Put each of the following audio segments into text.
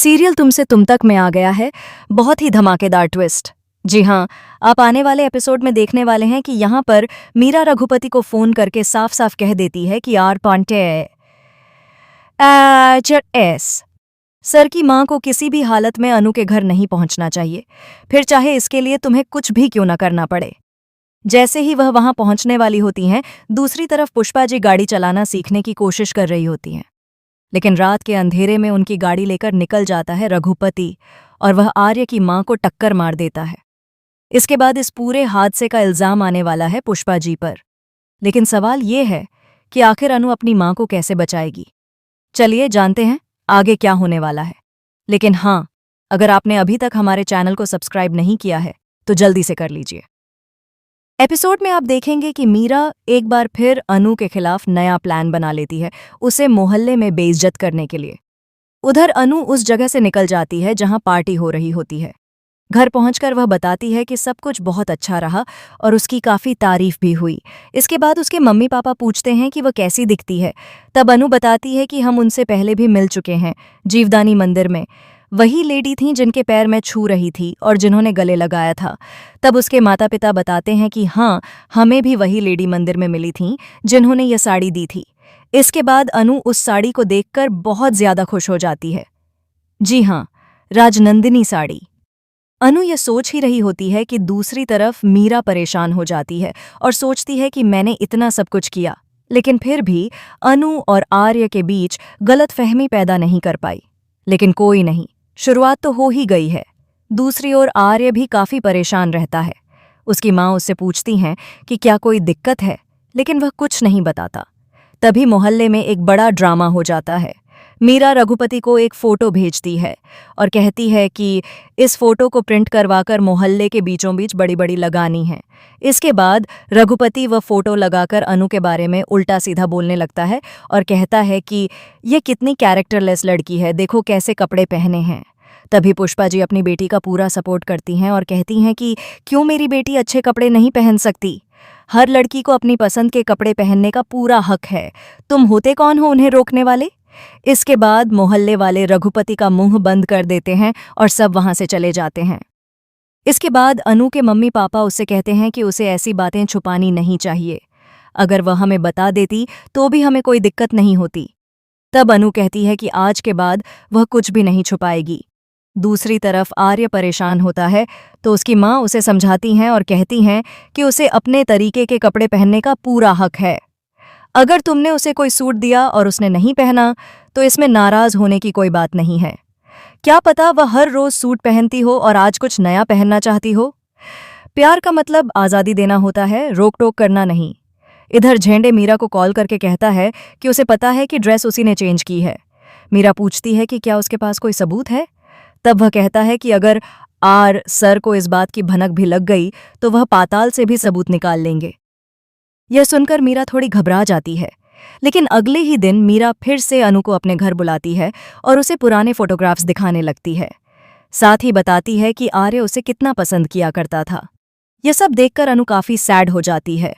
Serial तुमसे तुम तक में आ गया है बहुत ही धमाकेदार ट्विस्ट। जी हाँ, आप आने वाले एपिसोड में देखने वाले हैं कि यहाँ पर मीरा रघुपति को फोन करके साफ साफ कह देती है कि आर पांटे एस सर की माँ को किसी भी हालत में अनु के घर नहीं पहुंचना चाहिए, फिर चाहे इसके लिए तुम्हें कुछ भी क्यों न करना पड़े। जैसे ही वह वहां पहुंचने वाली होती हैं, दूसरी तरफ पुष्पा जी गाड़ी चलाना सीखने की कोशिश कर रही होती हैं, लेकिन रात के अंधेरे में उनकी गाड़ी लेकर निकल जाता है रघुपति और वह आर्य की मां को टक्कर मार देता है। इसके बाद इस पूरे हादसे का इल्जाम आने वाला है पुष्पा जी पर, लेकिन सवाल ये है कि आखिर अनु अपनी मां को कैसे बचाएगी। चलिए जानते हैं आगे क्या होने वाला है। लेकिन हाँ, अगर आपने अभी तक हमारे चैनल को सब्सक्राइब नहीं किया है तो जल्दी से कर लीजिए। एपिसोड में आप देखेंगे कि मीरा एक बार फिर अनु के खिलाफ नया प्लान बना लेती है, उसे मोहल्ले में बेइज्जत करने के लिए। उधर अनु उस जगह से निकल जाती है जहां पार्टी हो रही होती है। घर पहुंचकर वह बताती है कि सब कुछ बहुत अच्छा रहा और उसकी काफी तारीफ भी हुई। इसके बाद उसके मम्मी पापा पूछते हैं कि वह कैसी दिखती है। तब अनु बताती है कि हम उनसे पहले भी मिल चुके हैं जीवदानी मंदिर में। वही लेडी थीं जिनके पैर मैं छू रही थी और जिन्होंने गले लगाया था। तब उसके माता पिता बताते हैं कि हाँ, हमें भी वही लेडी मंदिर में मिली थीं जिन्होंने ये साड़ी दी थी। इसके बाद अनु उस साड़ी को देखकर बहुत ज्यादा खुश हो जाती है। जी हाँ, राजनंदिनी साड़ी। अनु ये सोच ही रही होती है कि दूसरी तरफ मीरा परेशान हो जाती है और सोचती है कि मैंने इतना सब कुछ किया, लेकिन फिर भी अनु और आर्य के बीच गलतफहमी पैदा नहीं कर पाई। लेकिन कोई नहीं, शुरुआत तो हो ही गई है। दूसरी ओर आर्य भी काफी परेशान रहता है। उसकी माँ उससे पूछती हैं कि क्या कोई दिक्कत है, लेकिन वह कुछ नहीं बताता। तभी मोहल्ले में एक बड़ा ड्रामा हो जाता है। मीरा रघुपति को एक फोटो भेजती है और कहती है कि इस फोटो को प्रिंट करवाकर मोहल्ले के बीचों बीच बड़ी बड़ी लगानी है। इसके बाद रघुपति वह फोटो लगाकर अनु के बारे में उल्टा सीधा बोलने लगता है और कहता है कि ये कितनी कैरेक्टरलेस लड़की है, देखो कैसे कपड़े पहने हैं। तभी पुष्पा जी अपनी बेटी का पूरा सपोर्ट करती हैं और कहती हैं कि क्यों मेरी बेटी अच्छे कपड़े नहीं पहन सकती। हर लड़की को अपनी पसंद के कपड़े पहनने का पूरा हक है, तुम होते कौन हो उन्हें रोकने वाले। इसके बाद मोहल्ले वाले रघुपति का मुंह बंद कर देते हैं और सब वहां से चले जाते हैं। इसके बाद अनु के मम्मी पापा उससे कहते हैं कि उसे ऐसी बातें छुपानी नहीं चाहिए, अगर वह हमें बता देती तो भी हमें कोई दिक्कत नहीं होती। तब अनु कहती है कि आज के बाद वह कुछ भी नहीं छुपाएगी। दूसरी तरफ आर्य परेशान होता है तो उसकी माँ उसे समझाती हैं और कहती हैं कि उसे अपने तरीके के कपड़े पहनने का पूरा हक है। अगर तुमने उसे कोई सूट दिया और उसने नहीं पहना तो इसमें नाराज होने की कोई बात नहीं है। क्या पता वह हर रोज सूट पहनती हो और आज कुछ नया पहनना चाहती हो। प्यार का मतलब आज़ादी देना होता है, रोक टोक करना नहीं। इधर झेंडे मीरा को कॉल करके कहता है कि उसे पता है कि ड्रेस उसी ने चेंज की है। मीरा पूछती है कि क्या उसके पास कोई सबूत है। तब वह कहता है कि अगर आर सर को इस बात की भनक भी लग गई तो वह पाताल से भी सबूत निकाल लेंगे। यह सुनकर मीरा थोड़ी घबरा जाती है, लेकिन अगले ही दिन मीरा फिर से अनु को अपने घर बुलाती है और उसे पुराने फोटोग्राफ्स दिखाने लगती है। साथ ही बताती है कि आर्य उसे कितना पसंद किया करता था। यह सब देखकर अनु काफी सैड हो जाती है।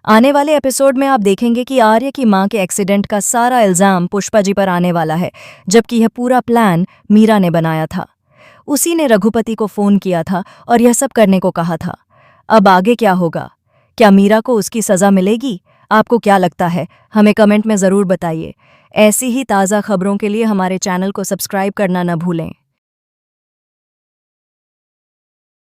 आने वाले एपिसोड में आप देखेंगे कि आर्य की मां के एक्सीडेंट का सारा इल्जाम पुष्पा जी पर आने वाला है, जबकि यह पूरा प्लान मीरा ने बनाया था। उसी ने रघुपति को फोन किया था और यह सब करने को कहा था। अब आगे क्या होगा? क्या मीरा को उसकी सजा मिलेगी? आपको क्या लगता है? हमें कमेंट में ज़रूर बताइए। ऐसी ही ताज़ा खबरों के लिए हमारे चैनल को सब्सक्राइब करना न भूलें।